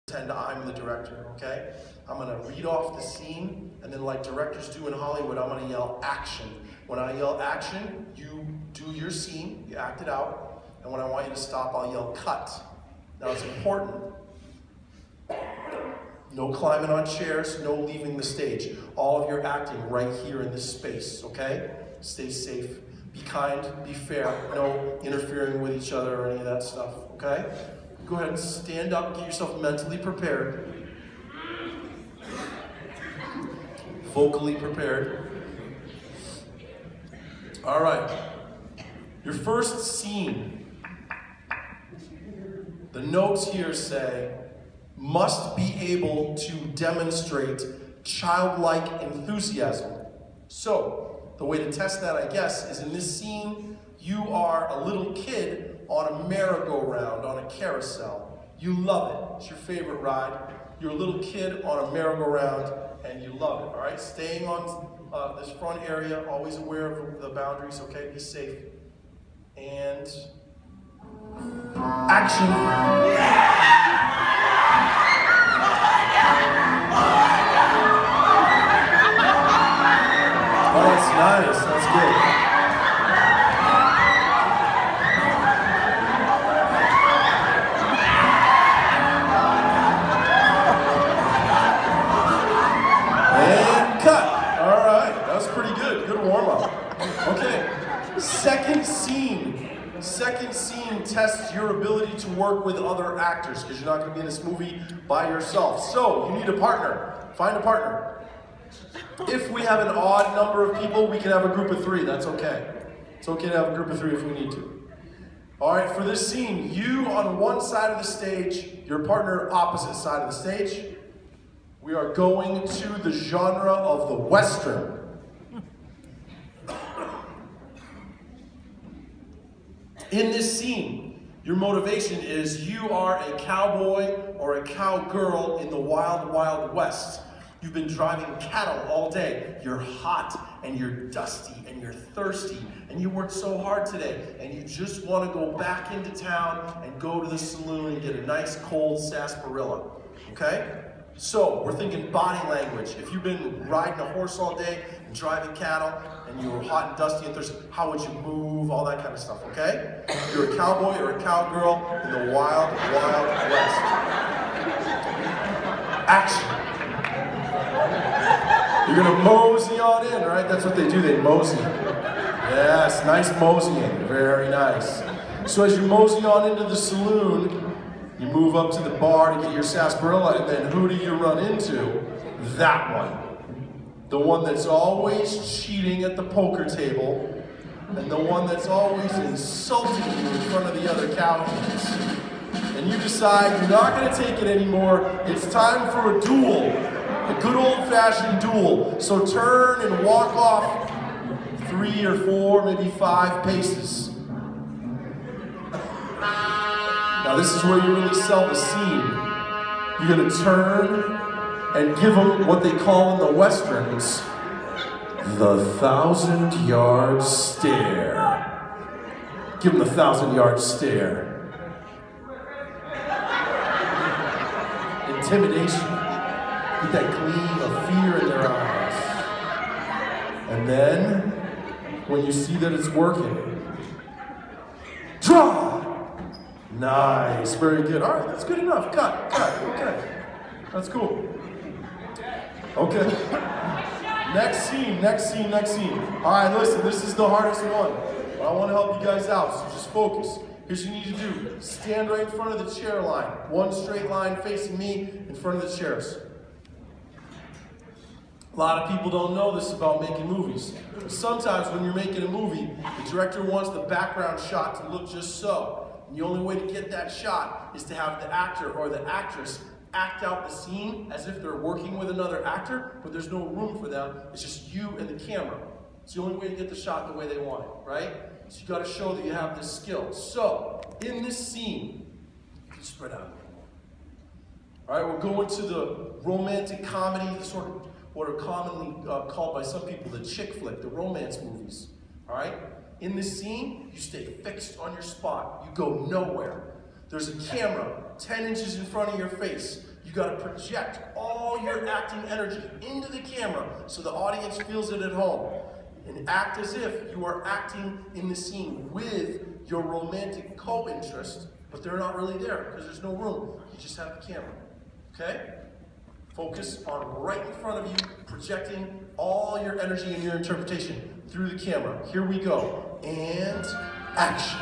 pretend I'm the director, okay? I'm gonna read off the scene, and then like directors do in Hollywood, I'm gonna yell action. When I yell action, you do your scene, you act it out, and when I want you to stop, I'll yell cut. Now it's important. No climbing on chairs, no leaving the stage. All of your acting right here in this space, okay? Stay safe, be kind, be fair, no interfering with each other or any of that stuff, okay? Go ahead and stand up, get yourself mentally prepared. Vocally prepared. All right. Your first scene. The notes here say, must be able to demonstrate childlike enthusiasm. So, the way to test that, I guess, is in this scene, you are a little kid on a merry-go-round, on a carousel. You love it. It's your favorite ride. You're a little kid on a merry-go-round, and you love it, all right? Staying on this front area, always aware of the boundaries, okay? Be safe. And action. Oh, that's nice. That's good. And cut. All right. That was pretty good. Good warm-up. Okay. Second scene. Second scene tests your ability to work with other actors because you're not going to be in this movie by yourself. So, you need a partner. Find a partner. If we have an odd number of people, we can have a group of 3. That's okay. It's okay to have a group of 3 if we need to. All right, for this scene, you on one side of the stage, your partner opposite side of the stage. We are going to the genre of the Western. In this scene, your motivation is you are a cowboy or a cowgirl in the wild, wild west. You've been driving cattle all day. You're hot and you're dusty and you're thirsty and you worked so hard today and you just want to go back into town and go to the saloon and get a nice cold sarsaparilla, okay? So we're thinking body language. If you've been riding a horse all day and driving cattle and you were hot and dusty and thirsty, how would you move, all that kind of stuff, okay? You're a cowboy or a cowgirl in the wild, wild west. Action. You're gonna mosey on in, right? That's what they do, they mosey. Yes, nice moseying, very nice. So as you mosey on into the saloon, you move up to the bar to get your sarsaparilla, and then who do you run into? That one. The one that's always cheating at the poker table, and the one that's always insulting you in front of the other cowhands. And you decide you're not gonna take it anymore, it's time for a duel. A good old-fashioned duel. So turn and walk off 3 or 4, maybe 5 paces. Now this is where you really sell the scene. You're gonna turn and give them what they call in the Westerns, the 1,000-yard stare. Give them the 1,000-yard stare. Intimidation. Get that gleam of fear in their eyes. And then, when you see that it's working, draw! Nice, very good. All right, that's good enough. Cut, okay. That's cool. Okay. Next scene. All right, listen, this is the hardest one. But I want to help you guys out, so just focus. Here's what you need to do. Stand right in front of the chair line. One straight line facing me in front of the chairs. A lot of people don't know this about making movies. But sometimes when you're making a movie, the director wants the background shot to look just so. And the only way to get that shot is to have the actor or the actress act out the scene as if they're working with another actor, but there's no room for them. It's just you and the camera. It's the only way to get the shot the way they want it, right? So you got to show that you have this skill. So, in this scene, you can spread out. All right, we're going to the romantic comedy, sort of what are commonly called by some people the chick flick, the romance movies. All right? In this scene, you stay fixed on your spot. You go nowhere. There's a camera 10 inches in front of your face. got to project all your acting energy into the camera so the audience feels it at home. And act as if you are acting in the scene with your romantic co-interest, but they're not really there because there's no room. You just have the camera. Okay? Focus on right in front of you, projecting all your energy and your interpretation through the camera. Here we go. And action.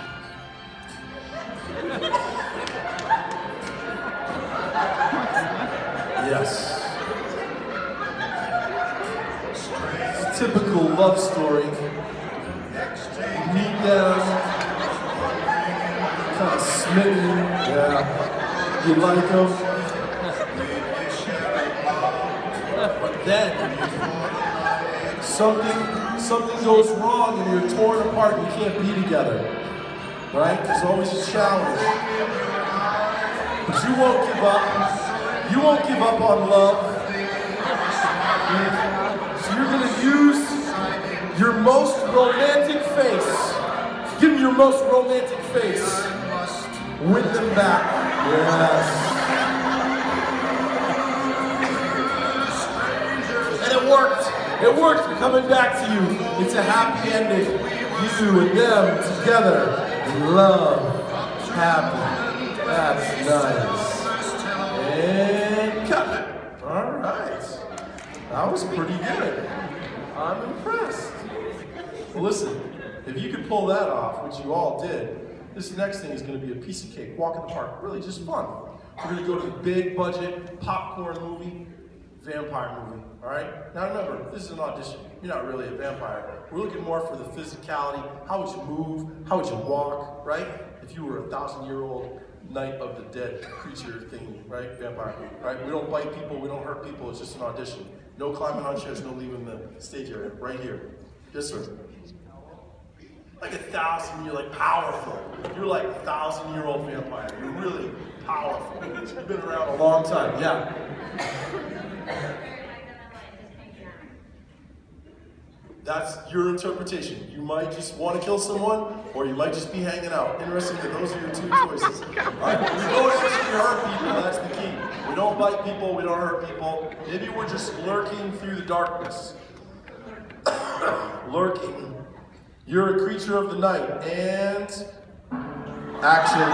Yes. It's a typical love story. You meet them, kind of smitten. Yeah. You like them. But then something goes wrong and you're torn apart and you can't be together. Right? There's always a challenge. But you won't give up. You won't give up on love. So you're going to use your most romantic face. Give them your most romantic face. Win them back. Yes. And it worked. It worked. Coming back to you. It's a happy ending. You and them together. Love. Happy. That's nice. And cut it. All right. That was pretty good. I'm impressed. Well, listen, if you could pull that off, which you all did, this next thing is going to be a piece of cake. Walk in the park. Really just fun. We're going to go to the big budget popcorn movie, vampire movie. All right? Now remember, this is an audition. You're not really a vampire. We're looking more for the physicality. How would you move? How would you walk? Right? If you were a 1,000-year-old Night of the Dead creature thing, right? Vampire, right? We don't bite people, we don't hurt people, it's just an audition. No climbing on chairs, no leaving the stage area, right here. Yes, sir. Like 1,000, you're like powerful. You're like a 1,000-year-old vampire. You're really powerful. You've been around a long time, yeah. That's your interpretation. You might just want to kill someone, or you might just be hanging out. Interestingly, those are your two choices. All right? We don't actually hurt people, that's the key. We don't bite people, we don't hurt people. Maybe we're just lurking through the darkness. Lurking. You're a creature of the night. And action.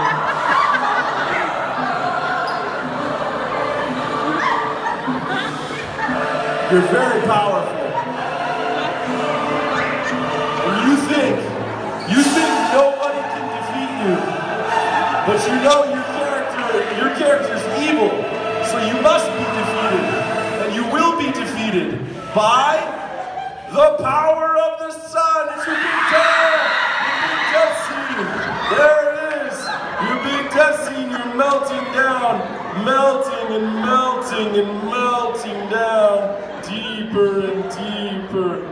You're very powerful. You think nobody can defeat you, but you know your character's evil, so you must be defeated, and you will be defeated by the power of the sun. It's your big death scene. There it is. Your big death scene. You're melting down, melting and melting and melting down, deeper and deeper.